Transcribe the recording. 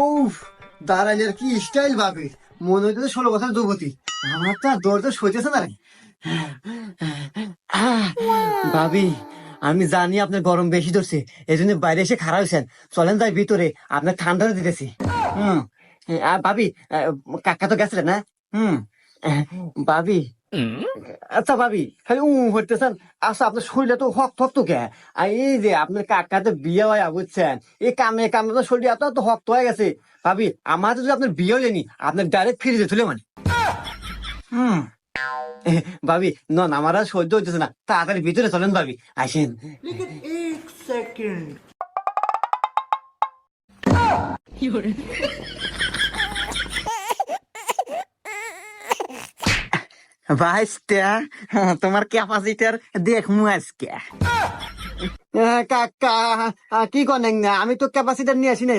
উফ, দাঁড়াইলের কি স্টাইল ভাবে, মনে হইতেছে 16 বছর যুবতী। আমার তো আর দৌড় সইতেছে না রে। ভাবি, আমি জানি আপনার গরম বেশি ধরছে, এই জন্য বাইরে এসে খাড়া হয়েছেন। চলেন যাই ভিতরে, আপনার ঠান্ডা দিতেছি। হুম। ভাবি, কাকা তো গেছিলেন না? হুম। ভাবি, আচ্ছা ভাবি, খালি হইতেছেন। আচ্ছা, আপনার শরীরে তো হক থক তো কে? আর এই যে আপনার কাকাতে বিয়ে হয় বুঝছেন, এই কামে কামে তো শরীর এত তো শক্ত হয়ে গেছে। ভাবি, আমার যদি আপনার বিয়ে হয়নি, আপনার ডাইরেক্ট ফিরে যেতে মানে। হুম। ভাবি, নন আমার আর সহ্য হইতেছে না, তাড়াতাড়ি ভিতরে চলেন ভাবি, আসেন। लेकिन एक सेकंड। ভাইস্তা, তোমার ক্যাপাসিটার দেখমু আজকে। কাকা, কি করেন না? আমি তো ক্যাপাসিটার নিয়ে আসি না।